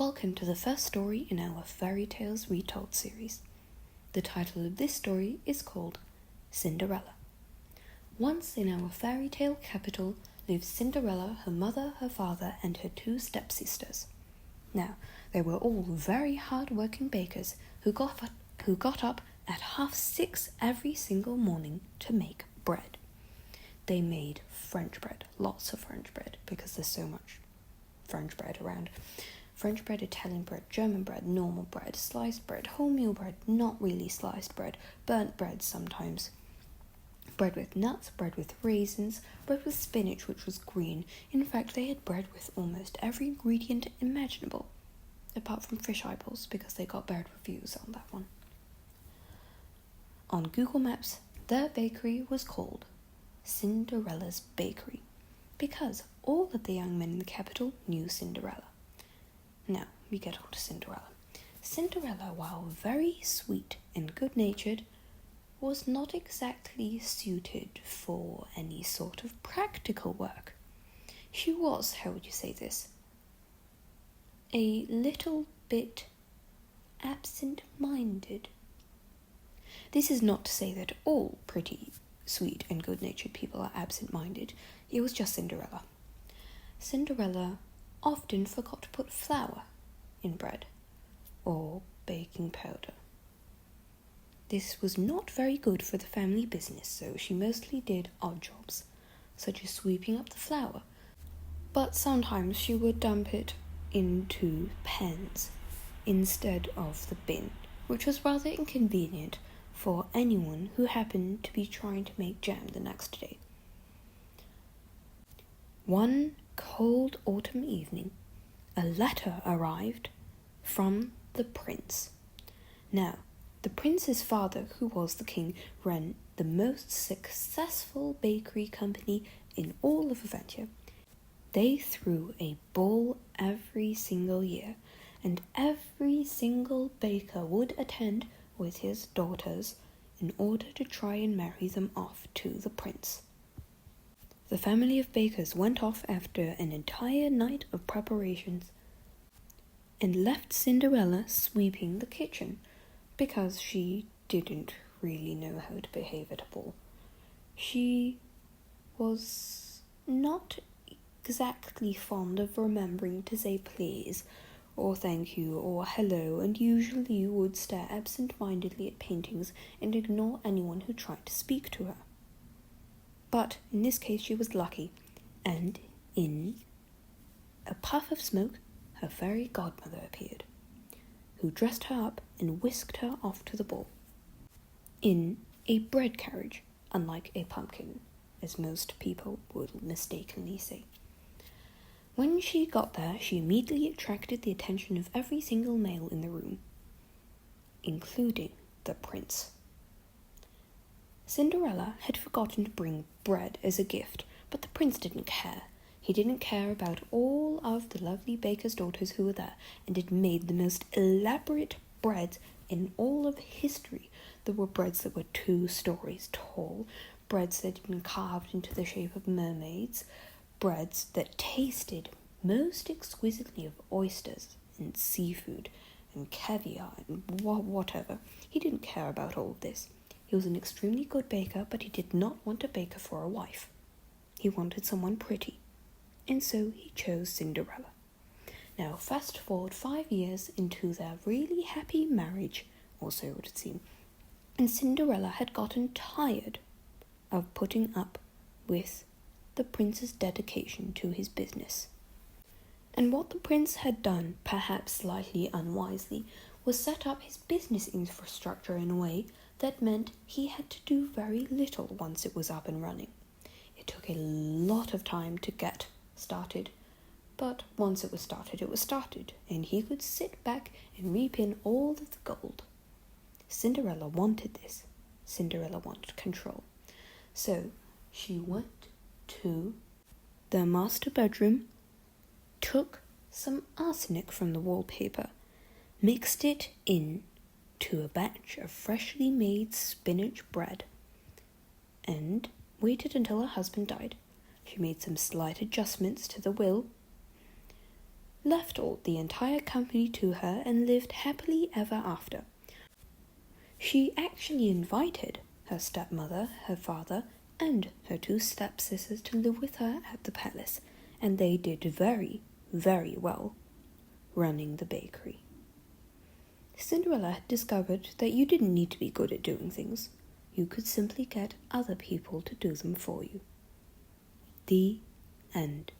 Welcome to the first story in our Fairy Tales Retold series. The title of this story is called Cinderella. Once in our fairy tale capital lived Cinderella, her mother, her father, and her two stepsisters. Now, they were all very hard-working bakers who got up at 6:30 every single morning to make bread. They made French bread, lots of French bread, because there's so much French bread around. French bread, Italian bread, German bread, normal bread, sliced bread, wholemeal bread, not really sliced bread, burnt bread sometimes. Bread with nuts, bread with raisins, bread with spinach, which was green. In fact, they had bread with almost every ingredient imaginable, apart from fish eyeballs, because they got bad reviews on that one. On Google Maps, their bakery was called Cinderella's Bakery, because all of the young men in the capital knew Cinderella. Now, we get on to Cinderella. Cinderella, while very sweet and good-natured, was not exactly suited for any sort of practical work. She was, how would you say this, a little bit absent-minded. This is not to say that all pretty, sweet and good-natured people are absent-minded. It was just Cinderella. Cinderella often forgot to put flour in bread or baking powder. This was not very good for the family business, so she mostly did odd jobs, such as sweeping up the flour, but sometimes she would dump it into pans instead of the bin, which was rather inconvenient for anyone who happened to be trying to make jam the next day. One cold autumn evening, a letter arrived from the prince. Now, the prince's father, who was the king, ran the most successful bakery company in all of Aventia. They threw a ball every single year, and every single baker would attend with his daughters in order to try and marry them off to the prince. The family of bakers went off after an entire night of preparations and left Cinderella sweeping the kitchen because she didn't really know how to behave at all. She was not exactly fond of remembering to say please or thank you or hello, and usually would stare absent-mindedly at paintings and ignore anyone who tried to speak to her. But in this case she was lucky, and in a puff of smoke her fairy godmother appeared, who dressed her up and whisked her off to the ball, in a bread carriage, unlike a pumpkin, as most people would mistakenly say. When she got there, she immediately attracted the attention of every single male in the room, including the prince. Cinderella had forgotten to bring bread as a gift, but the prince didn't care. He didn't care about all of the lovely baker's daughters who were there, and had made the most elaborate breads in all of history. There were breads that were 2 stories tall, breads that had been carved into the shape of mermaids, breads that tasted most exquisitely of oysters and seafood and caviar and whatever. He didn't care about all of this. He was an extremely good baker, but he did not want a baker for a wife. He wanted someone pretty, and so he chose Cinderella. Now, fast forward 5 years into their really happy marriage, or so it would seem, and Cinderella had gotten tired of putting up with the prince's dedication to his business. And what the prince had done, perhaps slightly unwisely, was set up his business infrastructure in a way that meant he had to do very little once it was up and running. It took a lot of time to get started, but once it was started, and he could sit back and reap in all of the gold. Cinderella wanted this. Cinderella wanted control. So she went to the master bedroom, took some arsenic from the wallpaper, mixed it in to a batch of freshly made spinach bread, and waited until her husband died. She made some slight adjustments to the will, left all the entire company to her, and lived happily ever after. She actually invited her stepmother, her father, and her two stepsisters to live with her at the palace, and they did very, very well, running the bakery. Cinderella had discovered that you didn't need to be good at doing things. You could simply get other people to do them for you. The end.